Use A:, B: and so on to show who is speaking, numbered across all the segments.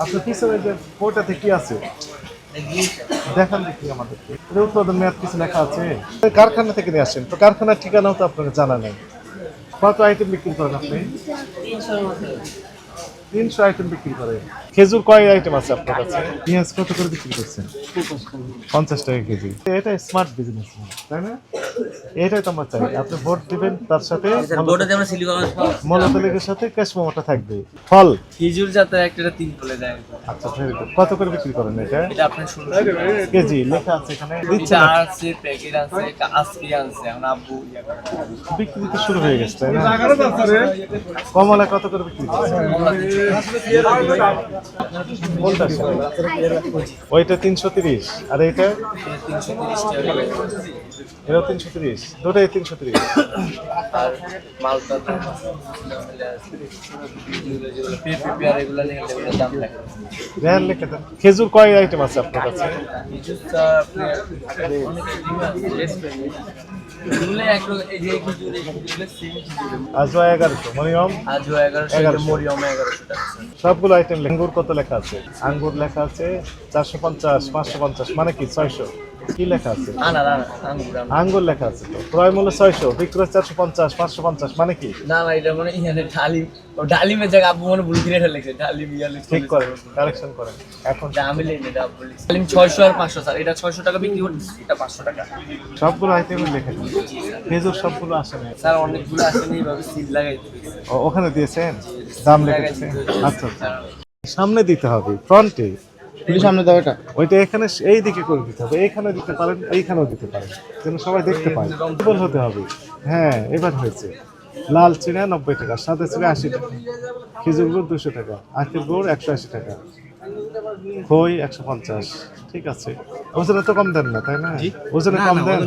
A: আপনার পিছনে যে বইটাতে কি আছে দেখান দেখি আমাদেরকে। এটা উৎপাদন মেয়াদ কিছু লেখা আছে? কারখানা থেকে নিয়ে আসেন তো, কারখানার ঠিকানাও তো আপনাকে জানা নেই। কত আইটেম বিক্রি করেন আপনি? 300 আইটেম বিক্রি করে। খেজুর কয় আইটেম আছে আপনার কাছে? পেঁয়াজ কত করে বিক্রি করছেন? 50 টাকা কেজি। এটা স্মার্ট বিজনেস, তাই না? এটাই তো আমরা চাই। আপনি ভোট দিবেন, তার সাথে মূল্যতালিকার সাথে ক্যাশ মেমোটা থাকবে। ফল
B: খেজুর জাতের একটা 3 বলে দেয়।
A: আচ্ছা, ভেরি গুড। কত করে বিক্রি করেন এটা?
B: এটা আপনার 16
A: কেজি লেখা আছে এখানে। দিচ্ছে
B: এটা
A: না,
B: আছে প্যাকেট আছে, এটা আজকে আনছে এখন আব্বু ইয়া করে।
A: বিক্রি তো শুরু হয়ে গেছে, তাই না? কমলা কত করে বিক্রি করছেন? কোনটা? ওইটা 330 আর এইটা
B: 330 টাকা।
A: এটা 330, দুটোই 330।
B: আর মালটা তো পেপে আর এগুলা নিয়ে এগুলোর দাম লাগে।
A: রেয়ার লেখা দেন। খেজুর কয় আইটেম আছে আপনার কাছে?
B: খেজুরটা আপনার অনেক লেস পেয়ে এগুলো একটু এই যে খেজুর এগুলো সেম খেজুর।
A: আজও 1100, মরিয়ম
B: আজও 1100, মরিয়ম 1100 টাকা।
A: সবগুলো আইটেম। আঙ্গুর কত লেখা আছে? আঙ্গুর লেখা আছে 450, 550, মানে কি 600? কি লেখা আছে? আঙ্গুর লেখা আছে তো। ক্রয় মূল্য 600, বিক্রয় 450, 550, মানে কি?
B: না না, এটা মানে ইহানে ডালিম, ও ডালিমের জায়গা আব্বু মনে ভুল কিনে ফেলেছে। ডালিম ইয়ালি
A: ঠিক করেন, কালেকশন করেন। এখন
B: দামে লেন এটা বলি। ডালিম 600 আর 500 স্যার, এটা 600 টাকা বিক্রি করতেছি, এটা 500 টাকা।
A: সবগুলো আইটেম লেখা দিন। খেজুর সবগুলো আসে না
B: স্যার অনেকগুলো আসেনি, এইভাবে সিল লাগাই দিয়েছি।
A: ওখানে দিয়েছেন, দাম লেখা দিয়েছেন। আচ্ছা আচ্ছা, সামনে দিতে হবে, ফ্রন্টে।
B: সামনে দাও এটা।
A: ওইটা এখানে এই দিকে করে দিতে হবে। এইখানে দিতে পারেন, এইখানেও দিতে পারেন, যেন সবাই দেখতে পায়। কেবল হতে হবে। হ্যাঁ, এবার হয়েছে। লাল চিড়া 90 টাকা, সাদা চিড়া 80 টাকা, খেজুর গুড় 200 টাকা, আখের গুড় 180 টাকা, খই 150। ঠিক আছে, ওজনে তো কম দেন না, তাই না? ওজনে কম দেন।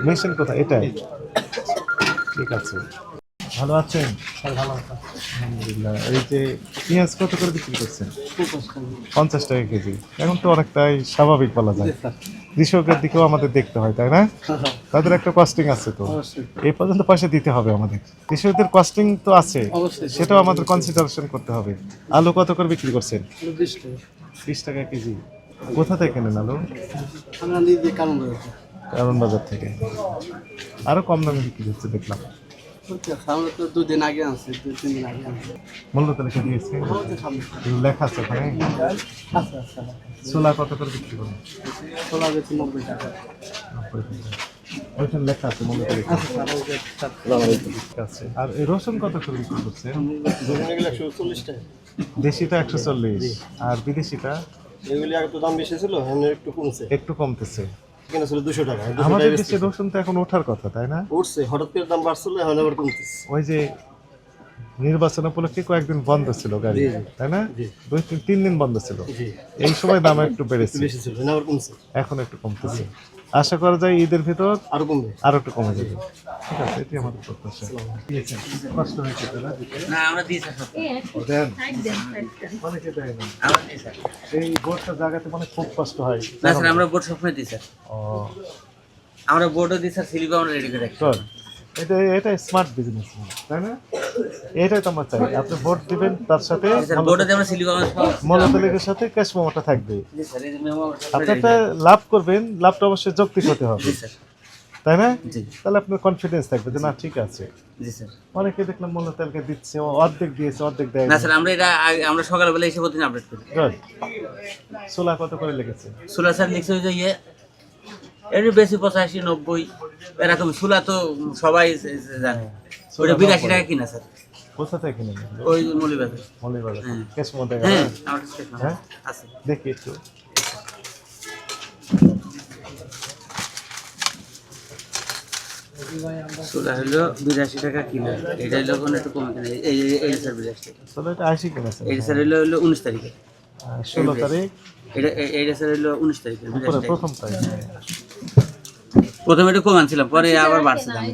A: মেশিন কোথায়? এটাই। ঠিক আছে, ভালো আছেন? আলহামদুলিল্লাহ। এই যে পেঁয়াজ কত করে বিক্রি করছেন? 50 টাকা কেজি। এখন তো অনেকটাই স্বাভাবিক বলা যায়। কৃষকের দিকেও আমাদের দেখতে হয়, তাই না? তাদের একটা কস্টিং আছে তো, এই পর্যন্ত পয়সা দিতে হবে আমাদের। কৃষকদের কস্টিং তো আছে, সেটাও আমাদের কনসিডারেশন করতে হবে। আলু কত করে বিক্রি করছেন? 20 টাকা কেজি। কোথা থেকে কেনেন আলু? কারণ বাজার থেকে। আরো কম দামে বিক্রি হচ্ছে দেখলাম।
B: আমরা তো 2 দিন আগে আনছি, 2-3 দিন আগে আনছি।
A: মূল্য তালিকা দিয়েছে, লেখা আছে ওখানে।
B: আচ্ছা।
A: ছোলা কত করে বিক্রি করেন?
B: ছোলা বেশি 90 টাকা।
A: 90 টাকা। ওইখানে লেখা আছে মূল্য তালিকা। ঠিক আছে। আর এই রসুন কত করে বিক্রি করছেন?
B: 140 টাকা।
A: দেশিটা 140, আর বিদেশিটা?
B: এগুলি আগে তো দাম বেশি ছিল, এখন একটু কমছে।
A: একটু কমতেছে।
B: কেন ছিল 200 টাকা।
A: আমাদের দেশে রসুন তো এখন ওঠার কথা, তাই না?
B: উঠছে, হঠাৎ করে দাম বাড়ছিল, এখন আবার কমতেছে।
A: ওই যে নির্বাচন উপলক্ষে কয়েকদিন বন্ধ ছিল গাড়ি, তাই না? 2-3 দিন বন্ধ ছিল। এই সময় দাম একটু বেড়েছে,
B: বেশি ছিল, এখন আবার কমছে।
A: এখন একটু কমতেছে। আশা করা যায় ঈদের ভিতর
B: আরো কমবে,
A: আরো একটু কমে যাবে। ঠিক আছে, এটি আমাদের প্রত্যাশা। কষ্ট হয়েছে তারা দিতে?
B: না আমরা দিয়েছি স্যার।
A: দেন, অনেকে দেয় না।
B: আমরা দিয়েছি স্যার।
A: এই ভোটটা জায়গাতে মানে খুব কষ্ট হয়।
B: না স্যার, আমরা বোর্ড সবসময় দিই স্যার।
A: ও,
B: আমরা বোর্ডও দিই স্যার, স্লিপও আমরা রেডি করে রাখি।
A: চল, এটা স্মার্ট বিজনেস, তাই না? এটাই তো আমরা চাই। আপনি ভোট দিবেন, তার সাথে
B: স্যার বোর্ডে আমরা স্লিপ আমরা
A: মূল্যতালিকার সাথে ক্যাশ মেমোটা থাকবে।
B: জি স্যার, এই যে মেমো
A: আপনি একটা লাভ করবেন, লাভটা অবশ্যই যৌক্তিক হতে হবে,
B: জি স্যার।
A: তাই না?
B: জি
A: তাহলে আপনার কনফিডেন্স থাকবে যে না, ঠিক আছে।
B: জি স্যার।
A: অনেকে দেখলাম মূল্য তালিকা দিচ্ছে, অর্ধেক দিয়েছে, অর্ধেক দেয়
B: না
A: না।
B: স্যার, আমরা এটা আমরা সকালবেলা এসে প্রতিদিন আপডেট করি।
A: Good. ছোলা কত করে লেগেছে?
B: সুলা স্যার লিখছে ওই যে এমনি বেশি 85-90 এরকম। সুলা তো সবাই জানে, ওটা 82 টাকা কিনা স্যার।
A: কোথা থেকে কিনে নেন?
B: ওই মৌলিবাজার।
A: মৌলিবাজার।
B: হ্যাঁ।
A: ক্যাশ মেমো দেয়?
B: হ্যাঁ, আমার কাছে
A: হ্যাঁ,
B: আছে।
A: দেখি একটু।
B: সুলা হলো 82 টাকা কিলো। এটা হলো কোনো একটু কমে কিনা, এই স্যার 82 টাকা।
A: ছোলা এটা 80 কিনেছেন?
B: এই স্যার হলো 19 তারিখে।
A: 16 তারিখ
B: এটা স্যার হলো 19 তারিখে। 82 টাকা।
A: প্রথম তারিখ।
B: প্রথমে একটু কম আনছিলাম, পরে আবার বাড়ছে দাম।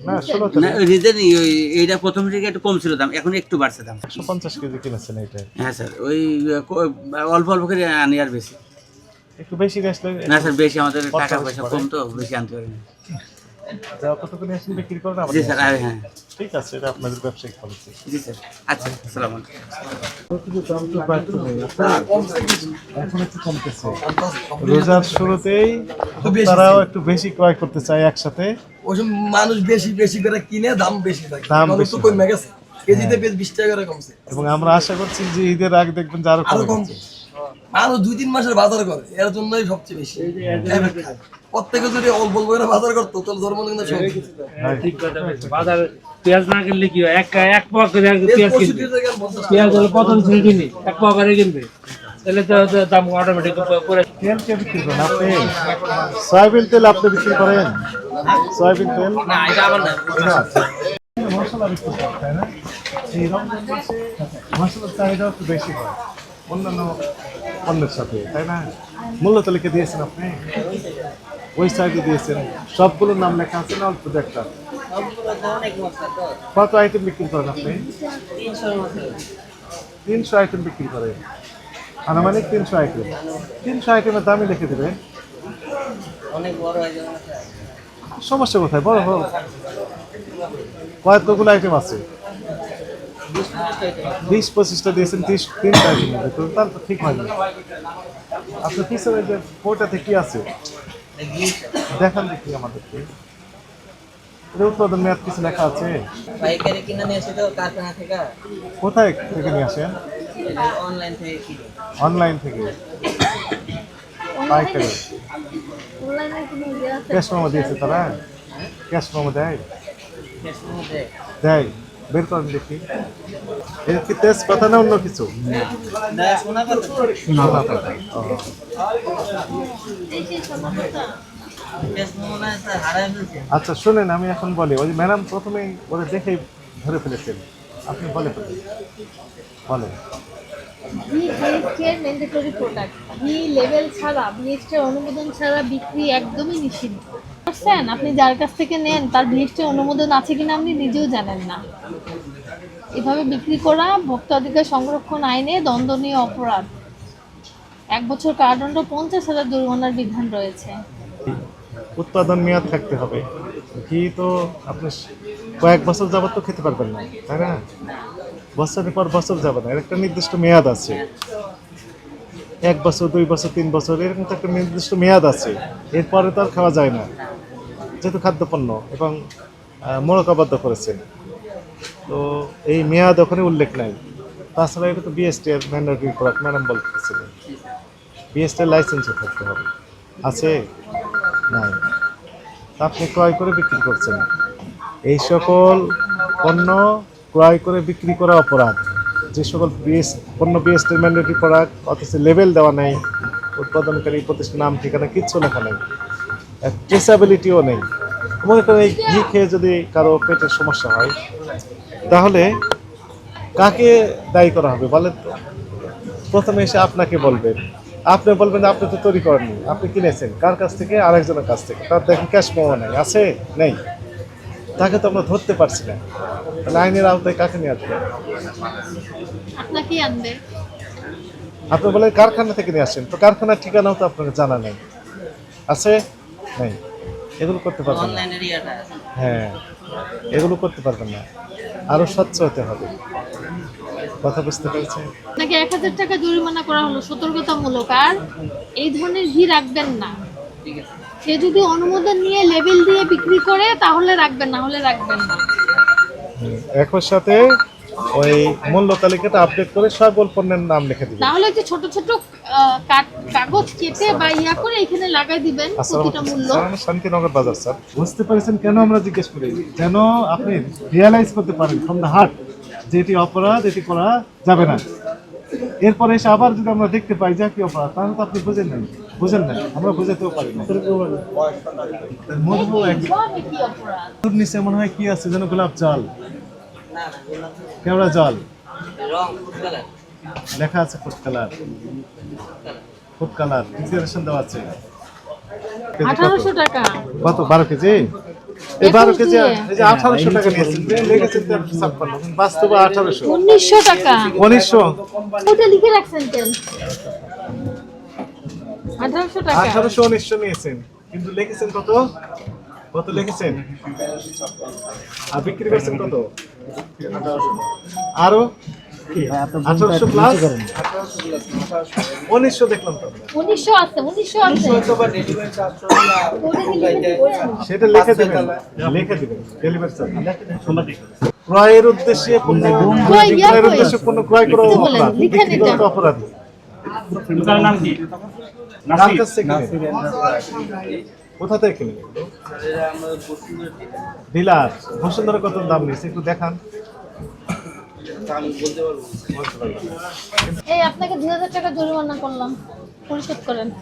A: না, 16
B: না
A: তারিখ।
B: ওই রিজনই ওই এইটা প্রথম থেকে একটু কম ছিল দাম, এখন একটু বাড়ছে দাম।
A: 150 কেজি কিনেছেন এটা?
B: হ্যাঁ স্যার, ওই অল্প অল্প করে আনি আর বেশি।
A: একটু বেশি গাছ লাগে।
B: না স্যার, বেশি আমাদের টাকা পয়সা কম তো বেশি আনতে পারি না।
A: যা কতক্ষণ আসলে বিক্রি করেন আবার
B: জি
A: নিয়ে
B: স্যার
A: আসেন।
B: হ্যাঁ
A: ঠিক আছে, এটা আপনাদের ব্যবসায়িক পলিসি।
B: জি স্যার আচ্ছা আসসালামু
A: এখন একটু কমতেছে, রোজার শুরুতেই তারাও একটু বেশি ক্রয় করতে চায় একসাথে।
C: ওইসব মানুষ বেশি বেশি করে কিনে দাম বেশি থাকে,
A: দাম
C: দাম
A: বেশি
C: তো কমে
A: হয়।
C: গেছে, কেজিতে বেশ 20 টাকা করে কমছে।
A: এবং আমরা আশা করছি যে ঈদের আগে দেখবেন যে আরো
C: আরো
A: কমে
C: কম
A: যাচ্ছে।
C: মানুষ 2-3 মাসের বাজার করে, এর জন্যই সবচেয়ে বেশি effect খায়। প্রত্যেকে যদি অল্প অল্প করে বাজার করতো তাহলে ধর্ম কিন্তু সব
A: হ্যাঁ।
D: ঠিক কথা বলছো। বাজার পেঁয়াজ না কিনলে কি হয়? এক পোয়া করে পেঁয়াজ
C: 65
D: কিনবে।
C: টাকা 50 টাকা।
D: পেঁয়াজ হলো প্রথম শ্রেণী কিনি, এক পোয়া করে কিনবে, তাহলে তো দাম অটোমেটিক পরে।
A: তেল কে বিক্রি করেন আপনি? সয়াবিন তেল আপনি বিক্রি করেন? সয়াবিন তেল
B: না এটা আমার না
A: এটা আছে। মশলা বিক্রি করেন, তাই না? এই রমজান মাসে মশলার চাহিদা একটু বেশি হয় অন্যান্য পণ্যের সাথে, তাই না? মূল্য তালিকা দিয়েছেন আপনি, ওই সাইডে দিয়েছেন, সবগুলোর নাম লেখা আছে না অল্প দু একটা? কত আইটেম বিক্রি করেন আপনি? 300 আইটেম বিক্রি করেন, আনুমানিক 300 আইটেম। 300 আইটেমের দামই লিখে দেবে।
B: অনেক বড় হয়ে যাবে
A: সমস্যা কোথায়? বড় বড় কতগুলো আইটেম আছে? 20-25টা দিয়েছেন, 3টা আইটেম তার তো ঠিক হয়নি। আপনার পিছনে যে বইটাতে কি আছে দেখান দেখি আমাদেরকে। এটা উৎপাদন মেয়াদ কিছু লেখা আছে?
E: পাইকারি কিনে নিয়ে এসে তো কারখানা থেকে
A: কোথায় থেকে নিয়ে আসেন?
E: অনলাইন থেকে কিনে
A: অনলাইন থেকে? পাইকারি ক্যাশ মেমো দিয়েছে তারা? ক্যাশ মেমো দেয়? দেয়, বের করেন দেখি। এটা কি তেজপাতা না অন্য কিছু?
E: শোনা কথা
A: সোনা পাতা। ও,
E: মনে হয় স্যার হারাই ফেলছে
A: আচ্ছা শুনেন, আমি এখন বলি। ওই ম্যাডাম প্রথমেই ওরা দেখেই ধরে ফেলেছেন, আপনি বলে ফেলেন, বলেন।
F: BHK mandatory product, B level ছাড়া, বিএসটি অনুমোদন ছাড়া বিক্রি একদমই নিষিদ্ধ। বুঝছেন? আপনি যার কাছ থেকে নেন তার বিএসটি অনুমোদন আছে কিনা আপনি নিজেও জানেন না। এভাবে বিক্রি করা ভোক্তা অধিকার সংরক্ষণ আইনে দণ্ডনীয় অপরাধ। 1 বছর কারাদণ্ড, 50,000 জরিমানার বিধান রয়েছে।
A: উৎপাদন মেয়াদ থাকতে হবে। ঘি তো আপনি কয়েক বছর যাবত তো খেতে পারবেন না, তাই না? বছরের পর বছর যাবে না, এর একটা নির্দিষ্ট মেয়াদ আছে। 1 বছর, 2 বছর, 3 বছর, এরকম তো একটা নির্দিষ্ট মেয়াদ আছে। এরপরে তো আর খাওয়া যায় না, যেহেতু খাদ্যপণ্য এবং মোড়কাবদ্ধ করেছেন, তো এই মেয়াদ ওখানে উল্লেখ নাই। তাছাড়া এটা তো বিএসটি এর ম্যান্ডেটরি প্রোডাক্ট, ম্যাডাম বলতেছিলেন বিএসটি এর লাইসেন্সও থাকতে হবে। আছে? নাই। তা আপনি ক্রয় করে বিক্রি করছেন। এই সকল পণ্য ক্রয় করে বিক্রি করা অপরাধ। যে সকল পণ্য বিএসটি ম্যান্ডেটরি প্রোডাক্ট অথচ লেবেল দেওয়া নেই, উৎপাদনকারী প্রতিষ্ঠান নাম ঠিকানা কিচ্ছু লেখা নেই, ট্রেসাবিলিটিও নেই। মনে করেন এই ঘি খেয়ে যদি কারো পেটের সমস্যা হয় তাহলে কাকে দায়ী করা হবে বলেন তো? প্রথমে এসে আপনাকে বলবেন, আপনি বলবেন আপনি তো তৈরি করেননি, আপনি কিনেছেন কার কাছ থেকে? আরেকজনের কাছ থেকে। তার দেখেন ক্যাশ মেমো নেই, আছে? নেই। তাকে তো আমরা ধরতে পারছি না, তাহলে আইনের আওতায় কাকে নিয়ে আসবে?
F: আপনাকেই আনবে।
A: আপনি বলেন কারখানা থেকে নিয়ে আসেন, তো কারখানার ঠিকানাও তো আপনাকে জানা নেই, আছে? নেই। এগুলো করতে পারবেন না।
E: অনলাইনের ইয়াটা
A: হ্যাঁ, এগুলো করতে পারবেন না। আরো স্বচ্ছ হতে হবে। কথা বুঝতে পেরেছেন?
F: আপনাকে 1000 টাকা জরিমানা করা হলো সতর্কতামূলক। আর এই ধরনের ঘি রাখবেন না। সে যদি অনুমোদন নিয়ে লেবেল দিয়ে বিক্রি করে তাহলে রাখবেন, না হলে রাখবেন না।
A: একই সাথে ওই মূল্য তালিকাটা আপডেট করে সকল পণ্যের নাম লিখে দিবেন।
F: তাহলে যে ছোট ছোট কাগজ কেটে বা ইয়া করে এখানে লাগাই দিবেন প্রতিটা মূল্য।
A: শান্তিনগর বাজার স্যার। বুঝতে পেরেছেন কেন আমরা জিজ্ঞেস করি? যেন আপনি রিয়ালাইজ করতে পারেন ফ্রম দ্য হার্ট যে এটি অপরাধ, এটি করা যাবে না। এরপরে এসে আবার যদি আমরা দেখতে পাই যে কি অপরাধ, তাহলে তো আপনি বুঝেন না, আমরা বুঝাতেও পারি না। মধু এক
F: সবই কি অপরাধ?
A: নিচে মনে হয় কি আছে যেন গোলাপ জল,
E: না না
A: কেওড়া জল
E: রং কালার
A: লেখা আছে, ফুড কালার ডিক্লারেশন দেওয়া আছে।
F: 1800 টাকা।
A: কত? 12 কেজি? এই 12 কেজি এই যে 1800 টাকা নিয়েছেন, লেগেছেন 56, বাস্তবে 1800।
F: 1900 টাকা।
A: 1900?
F: ওটা লিখে রাখছেন কেন? 1800 টাকা।
A: 1800 1900 নিয়েছেন, কিন্তু লিখেছেন কত? কত লিখেছেন? আর বিক্রি করছেন কত? আরো 1800 প্লাস 1900 দেখলাম তো।
F: 1900 আছে, 1900 আছে।
A: সেটা লিখে দিবেন, ডেলিভারি চার্জ। ক্রয়ের উদ্দেশ্যে পণ্য বিক্রয়ের উদ্দেশ্যে পণ্য ক্রয় করা
F: লিখতে বলেন,
A: অপরাধ,
F: লিখেন
A: বিক্রি করা
F: এটা।
A: তো অপরাধ।
D: দোকানের নাম কি?
A: কার কাছ থেকে কিনেন? কোথা থেকে কিনেন? ডিলার। বসুন্ধরা কত দাম নিচ্ছে একটু দেখান।
F: এই আপনাকে 2000 টাকা জরিমানা করলাম, পরিশোধ করেন।